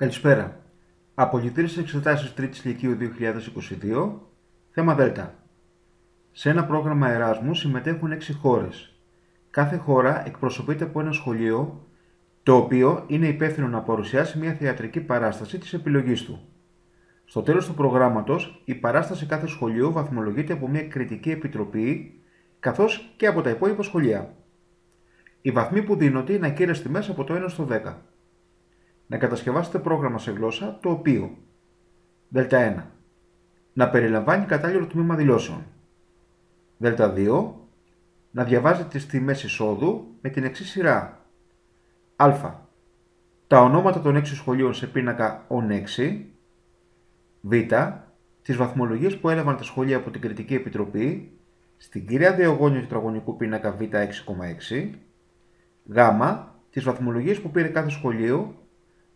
Καλησπέρα. Απολυτήρες εξετάσεις 3ης Λυκείου 2022, θέμα Δέλτα. Σε ένα πρόγραμμα Εράσμου συμμετέχουν 6 χώρες. Κάθε χώρα εκπροσωπείται από ένα σχολείο, το οποίο είναι υπεύθυνο να παρουσιάσει μια θεατρική παράσταση της επιλογής του. Στο τέλος του προγράμματος, η παράσταση κάθε σχολείου βαθμολογείται από μια κριτική επιτροπή, καθώς και από τα υπόλοιπα σχολεία. Οι βαθμοί που δίνονται είναι ακύρες τιμές από το 1 στο 10. Να κατασκευάσετε πρόγραμμα σε γλώσσα το οποίο Δ1. Να περιλαμβάνει κατάλληλο τμήμα δηλώσεων. Δ2. Να διαβάζει τις τιμές εισόδου με την εξής σειρά. Α. Τα ονόματα των 6 σχολείων σε πίνακα ΟΝ6. Β. Τις βαθμολογίες που έλαβαν τα σχολεία από την Κριτική Επιτροπή στην κύρια διαγώνιο τετραγωνικού πίνακα Β6,6. Γ. Τις βαθμολογίες που πήρε κάθε σχολείο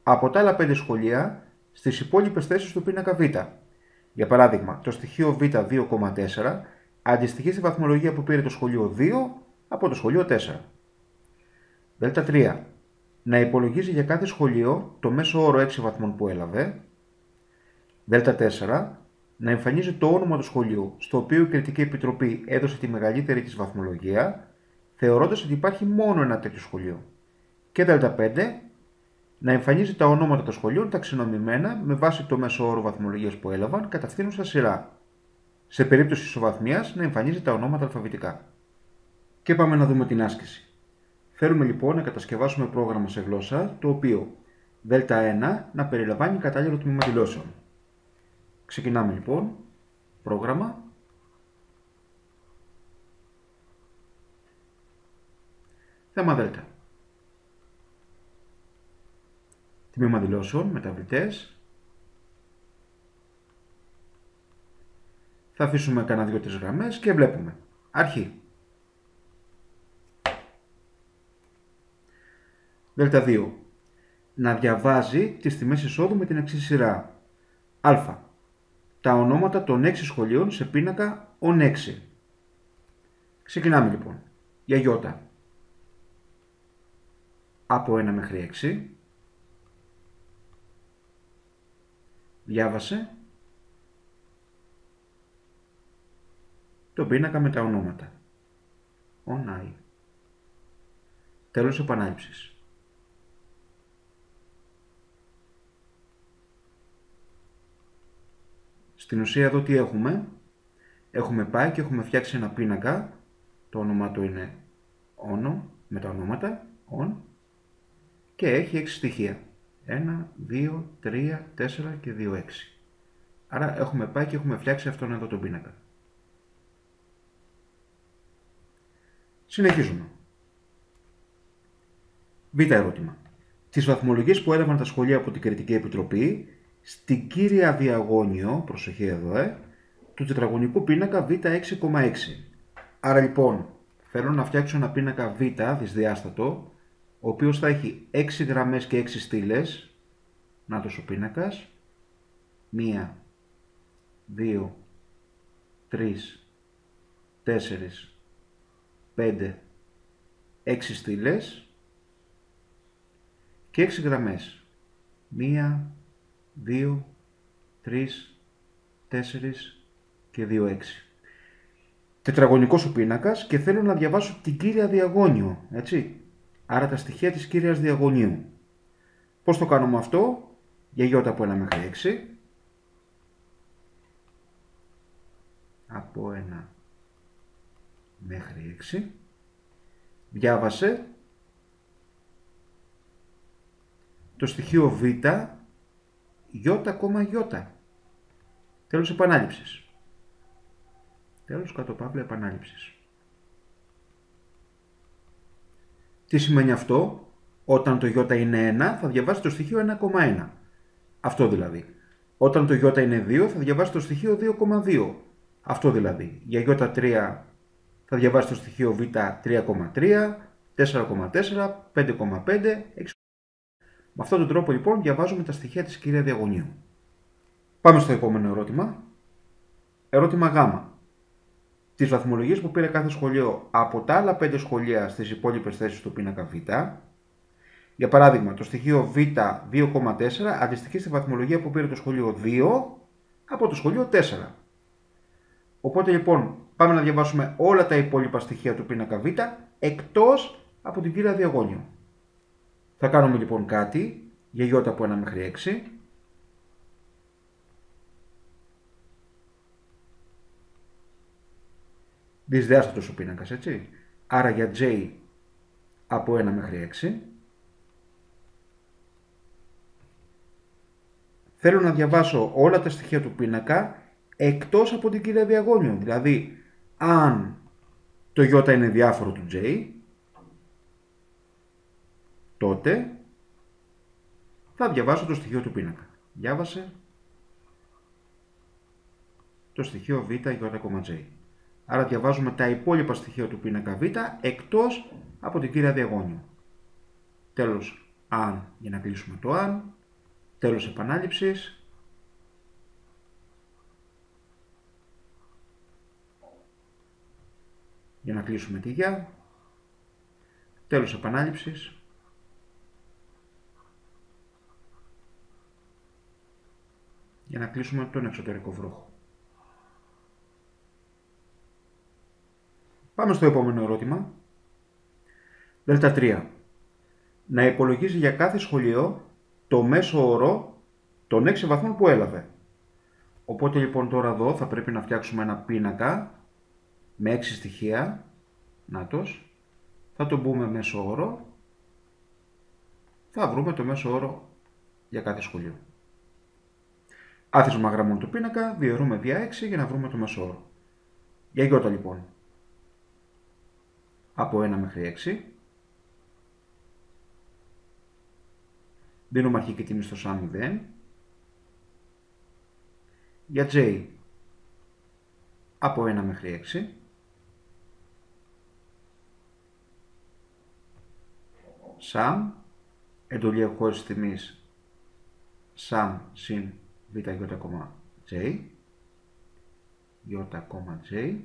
από τα άλλα 5 σχολεία στις υπόλοιπες θέσεις του πίνακα Β. Για παράδειγμα, το στοιχείο Β2,4 αντιστοιχεί στη βαθμολογία που πήρε το σχολείο 2 από το σχολείο 4. Δ3. Να υπολογίζει για κάθε σχολείο το μέσο όρο 6 βαθμών που έλαβε. Δ4. Να εμφανίζει το όνομα του σχολείου στο οποίο η Κριτική Επιτροπή έδωσε τη μεγαλύτερη της βαθμολογία, θεωρώντας ότι υπάρχει μόνο ένα τέτοιο σχολείο. Και Δ5. Να εμφανίζει τα ονόματα των σχολείων ταξινομημένα με βάση το μέσο όρο βαθμολογίας που έλαβαν κατά φθήνουσα σειρά. Σε περίπτωση ισοβαθμίας να εμφανίζει τα ονόματα αλφαβητικά. Και πάμε να δούμε την άσκηση. Θέλουμε λοιπόν να κατασκευάσουμε πρόγραμμα σε γλώσσα το οποίο Δ1 να περιλαμβάνει κατάλληλο τμήμα δηλώσεων. Ξεκινάμε λοιπόν. Πρόγραμμα. Θέμα Δ. Τμήμα δηλώσεων, μεταβλητές. Θα αφήσουμε κανένα 2-3 γραμμές και βλέπουμε. Αρχή. Δ2. Να διαβάζει τις τιμές εισόδου με την εξής σειρά. Α. Τα ονόματα των 6 σχολείων σε πίνακα ΟΝ6. Ξεκινάμε λοιπόν. Για Ι. Από 1 μέχρι 6. Διάβασε τον πίνακα με τα ονόματα. ΟΝΑΙ. Τέλος επανάληψης. Στην ουσία εδώ τι έχουμε. Έχουμε πάει και έχουμε φτιάξει ένα πίνακα. Το όνομα του είναι όνο με τα ονόματα. ΟΝ. Και έχει 6 στοιχεία. 1, 2, 3, 4 και 2, 6. Άρα έχουμε πάει και έχουμε φτιάξει αυτόν εδώ τον πίνακα. Συνεχίζουμε. Β ερώτημα. Τις βαθμολογίες που έλαβαν τα σχολεία από την Κριτική Επιτροπή στην κύρια διαγώνιο, προσοχή εδώ, του τετραγωνικού πίνακα Β6,6. Άρα λοιπόν θέλω να φτιάξω ένα πίνακα Β δυσδιάστατο, ο οποίος θα έχει 6 γραμμές και 6 στήλες. Νάτος ο πίνακας. 1, 2, 3, 4, 5, 6 στήλες και 6 γραμμές. 1, 2, 3, 4 και 2, 6. Τετραγωνικός ο πίνακας και θέλω να διαβάσω την κύρια διαγώνιο, έτσι. Άρα τα στοιχεία της κύριας διαγωνίου. Πώς το κάνουμε αυτό? Για Ι από 1 μέχρι 6. Από 1 μέχρι 6. Διάβασε το στοιχείο Β, Ι, τέλος επανάληψης. Τέλος κάτω παύλα επανάληψης. Τι σημαίνει αυτό? Όταν το Ι είναι 1 θα διαβάσει το στοιχείο 1,1. Αυτό δηλαδή. Όταν το Ι είναι 2 θα διαβάσει το στοιχείο 2,2. Αυτό δηλαδή. Για Ι3 θα διαβάσει το στοιχείο Β 3,3, 4,4, 5,5, 6. Με αυτόν τον τρόπο λοιπόν διαβάζουμε τα στοιχεία της κυρία διαγωνίου. Πάμε στο επόμενο ερώτημα. Ερώτημα Γ. Τις βαθμολογίες που πήρε κάθε σχολείο από τα άλλα 5 σχολεία στις υπόλοιπες θέσεις του πίνακα Β Για παράδειγμα, το στοιχείο β 2,4 αντιστοιχεί στη βαθμολογία που πήρε το σχολείο 2 από το σχολείο 4. Οπότε λοιπόν πάμε να διαβάσουμε όλα τα υπόλοιπα στοιχεία του πίνακα β εκτός από την κύρια διαγώνιο. Θα κάνουμε λοιπόν κάτι για ι από 1 μέχρι 6. Δυσδιάστατος ο πίνακας, έτσι. Άρα για j από 1 μέχρι 6. Θέλω να διαβάσω όλα τα στοιχεία του πίνακα εκτός από την κύρια διαγώνιο. Δηλαδή, αν το ι είναι διάφορο του j, τότε θα διαβάσω το στοιχείο του πίνακα. Διάβασε το στοιχείο β j. Άρα διαβάζουμε τα υπόλοιπα στοιχεία του πίνακα β εκτός από την κύρια διαγώνιο. Τέλος αν για να κλείσουμε το αν. Τέλος επανάληψης. Για να κλείσουμε τη για. Τέλος επανάληψης. Για να κλείσουμε τον εξωτερικό βρόχο. Πάμε στο επόμενο ερώτημα. Δέλτα 3. Να υπολογίζει για κάθε σχολείο το μέσο όρο των 6 βαθμών που έλαβε. Οπότε λοιπόν τώρα εδώ θα πρέπει να φτιάξουμε ένα πίνακα με 6 στοιχεία. Νάτος. Θα τον πούμε μέσο όρο. Θα βρούμε το μέσο όρο για κάθε σχολείο. Άθισμα γραμμών του πίνακα, διαιρούμε δια 6 για να βρούμε το μέσο όρο. Για ι λοιπόν. Από 1 μέχρι 6. Δίνουμε αρχική τιμή στο σαν 0. Για j από 1 μέχρι 6. Sum, εντολή εκχώρησης τιμής sum συν β j, j,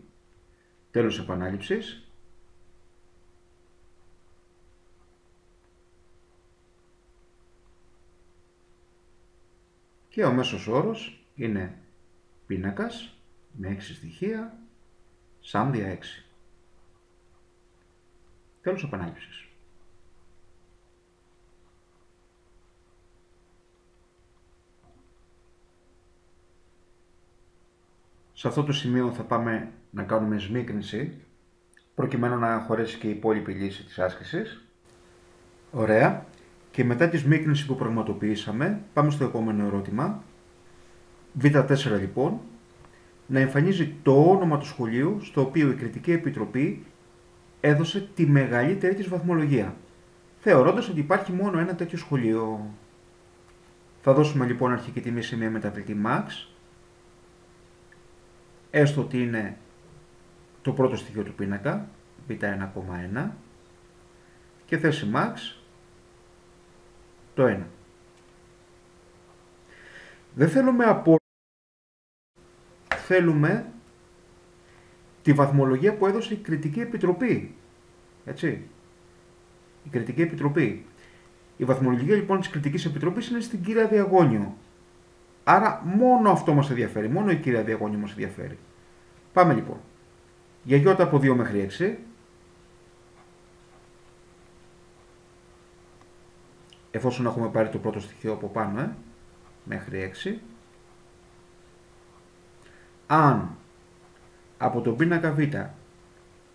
τέλος επανάληψης. Και ο μέσος όρος είναι πίνακας με 6 στοιχεία, sum δια 6. Τέλος επανάληψης. Σε αυτό το σημείο θα πάμε να κάνουμε σμίκρινση, προκειμένου να χωρέσει και η υπόλοιπη λύση της άσκησης. Ωραία. Και μετά τη σμίκρινση που πραγματοποιήσαμε, πάμε στο επόμενο ερώτημα. Β4 λοιπόν, να εμφανίζει το όνομα του σχολείου στο οποίο η Κριτική Επιτροπή έδωσε τη μεγαλύτερη της βαθμολογία, θεωρώντας ότι υπάρχει μόνο ένα τέτοιο σχολείο. Θα δώσουμε λοιπόν αρχική τιμή σε μια μεταβλητή max, έστω ότι είναι το πρώτο στοιχείο του πίνακα, β1,1, και θέση max το 1. Δεν θέλουμε από... Θέλουμε τη βαθμολογία που έδωσε η Κριτική Επιτροπή. Έτσι. Η Κριτική Επιτροπή. Η βαθμολογία λοιπόν της Κριτικής Επιτροπής είναι στην κύρια διαγώνιο. Άρα μόνο αυτό μας ενδιαφέρει. Μόνο η κύρια διαγώνιο μας ενδιαφέρει. Πάμε λοιπόν. Για ι από 2 μέχρι 6. Εφόσον έχουμε πάρει το πρώτο στοιχείο από πάνω, μέχρι 6. Αν από τον πίνακα β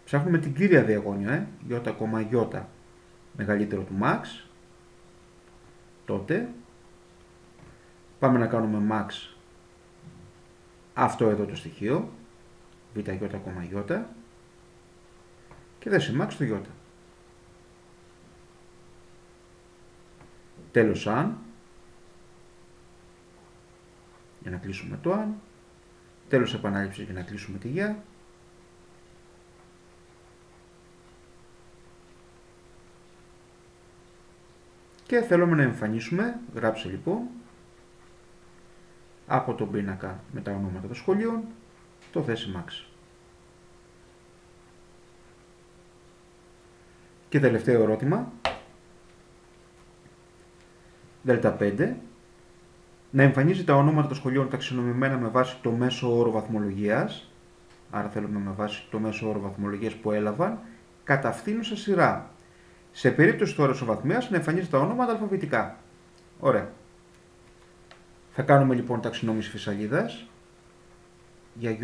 ψάχνουμε την κύρια διαγώνιο, ι, μεγαλύτερο του max, τότε πάμε να κάνουμε max αυτό εδώ το στοιχείο, β, ι, και θέση max το ι. Τέλος αν, για να κλείσουμε το αν, τέλος επανάληψη για να κλείσουμε τη για, και θέλουμε να εμφανίσουμε, γράψε λοιπόν, από τον πίνακα με τα ονόματα των σχολείων, το θέση max. Και τελευταίο ερώτημα. Δ5, να εμφανίζει τα ονόματα των σχολείων ταξινομημένα με βάση το μέσο όρο βαθμολογίας, άρα θέλουμε με βάση το μέσο όρο βαθμολογίας που έλαβαν, κατά φθήνουσα σειρά. Σε περίπτωση τώρα ισοβαθμίας να εμφανίζει τα ονόματα αλφαβητικά. Ωραία. Θα κάνουμε λοιπόν ταξινόμηση φυσαλίδας για Ι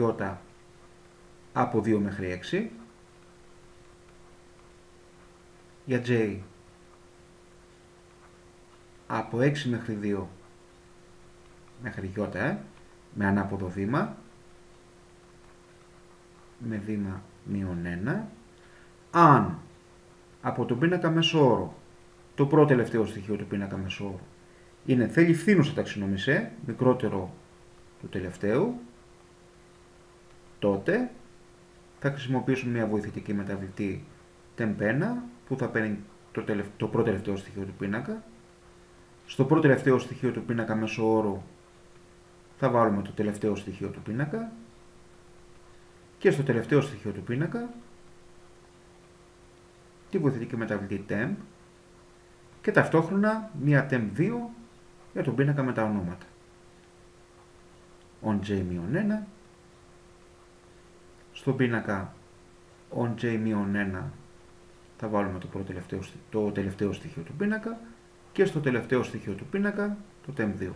από 2 μέχρι 6, για J από 6 μέχρι 2 μέχρι Ι, με ανάποδο βήμα, με βήμα -1, αν από τον πίνακα μέσο όρο, το πρώτο τελευταίο στοιχείο του πίνακα μέσο όρο, είναι θέλει φθήνουσα ταξινόμηση, μικρότερο του τελευταίου, τότε θα χρησιμοποιήσουμε μια βοηθητική μεταβλητή temp1 που θα παίρνει το πρώτο τελευταίο στοιχείο του πίνακα. Στο πρώτο τελευταίο στοιχείο του πίνακα μέσο όρο θα βάλουμε το τελευταίο στοιχείο του πίνακα και στο τελευταίο στοιχείο του πίνακα τη βοηθητική μεταβλητή temp και ταυτόχρονα μια temp2 για τον πίνακα με τα ονόματα. OnJ-1, στον πίνακα OnJ-1 θα βάλουμε το τελευταίο στοιχείο του πίνακα και στο τελευταίο στοιχείο του πίνακα το temp2.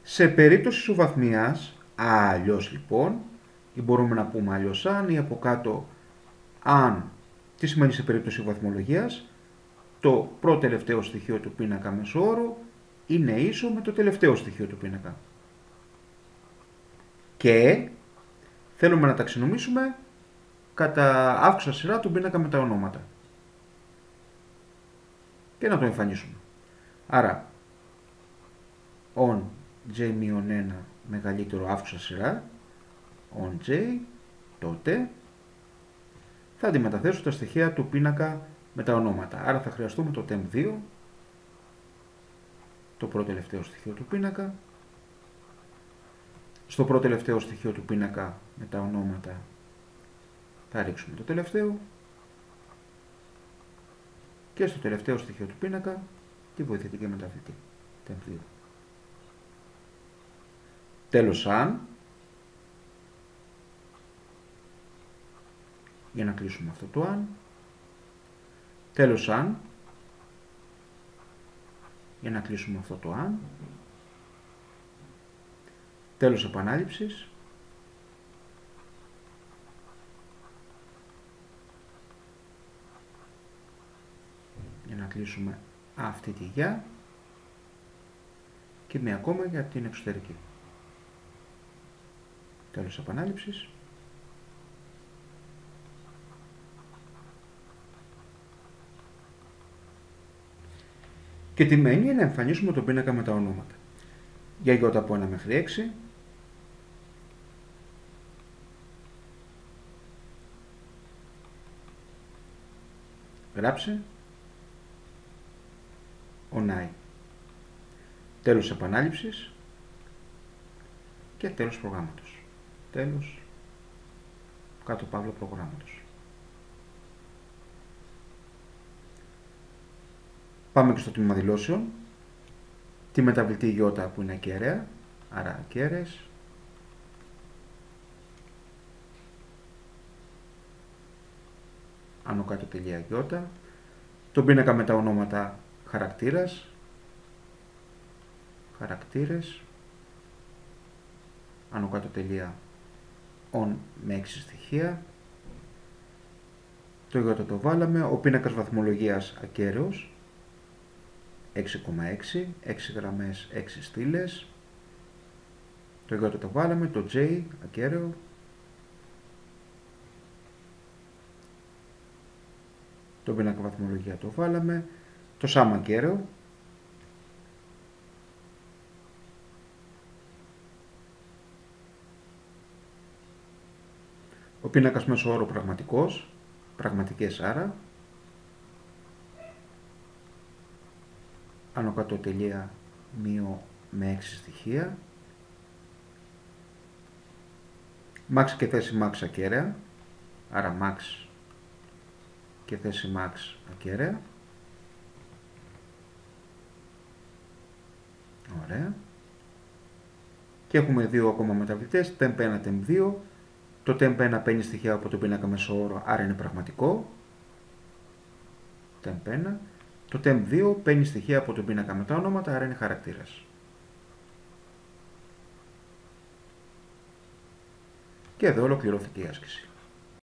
Σε περίπτωση ισοβαθμίας, αλλιώς λοιπόν, ή μπορούμε να πούμε αλλιώς αν, ή από κάτω αν, τι σημαίνει σε περίπτωση βαθμολογίας, το πρώτο τελευταίο στοιχείο του πίνακα μέσο όρο είναι ίσο με το τελευταίο στοιχείο του πίνακα. Και θέλουμε να ταξινομήσουμε κατά αύξουσα σειρά του πίνακα με τα ονόματα. Και να το εμφανίσουμε. Άρα, on J-1 μεγαλύτερο αύξουσα σειρά, on J, τότε θα αντιμεταθέσω τα στοιχεία του πίνακα με τα ονόματα. Άρα θα χρειαστούμε το temp2, το πρώτο τελευταίο στοιχείο του πίνακα. Στο πρώτο τελευταίο στοιχείο του πίνακα με τα ονόματα θα ρίξουμε το τελευταίο και στο τελευταίο στοιχείο του πίνακα τη βοηθητική μεταβλητή temp2. Τέλος αν, για να κλείσουμε αυτό το αν, τέλος αν, για να κλείσουμε αυτό το αν, τέλος επανάληψης, για να κλείσουμε αυτή τη για και μία ακόμα για την εξωτερική. Τέλος επανάληψης. Και τι μένει να εμφανίσουμε τον πίνακα με τα ονόματα. Για Ι από 1 μέχρι 6. Γράψε. Ονάει. Τέλος επανάληψης. Και τέλος προγράμματος. Τέλος κάτω παύλα προγράμματος. Πάμε και στο τμήμα δηλώσεων. Τη μεταβλητή Ι που είναι ακέραια, άρα ακέραιες. Άνω κάτω τελεία Ι. Τον πίνακα με τα ονόματα χαρακτήρας. Χαρακτήρες. Άνω κάτω τελεία on με 6 στοιχεία. Το Ι το βάλαμε. Ο πίνακας βαθμολογίας ακέραιος. 6,6, 6 γραμμές, 6 στήλες. Το Ι το βάλαμε, το J ακέραιο. Το πίνακα βαθμολογία το βάλαμε. Το Σάμ ακέραιο. Ο πίνακας μέσο όρο πραγματικός, πραγματικές άρα. Άνω κάτω τελεία μείο με 6 στοιχεία. Max και θέση max ακέραια, άρα max και θέση max ακέραια. Ωραία. Και έχουμε δύο ακόμα μεταβλητές, temp1, temp2. Το temp1 παίρνει στοιχεία από τον πίνακα μεσόωρο, άρα είναι πραγματικό. temp1. Το temp2 παίρνει στοιχεία από τον πίνακα με τα ονόματα, άρα είναι χαρακτήρας. Και εδώ ολοκληρώθηκε η άσκηση.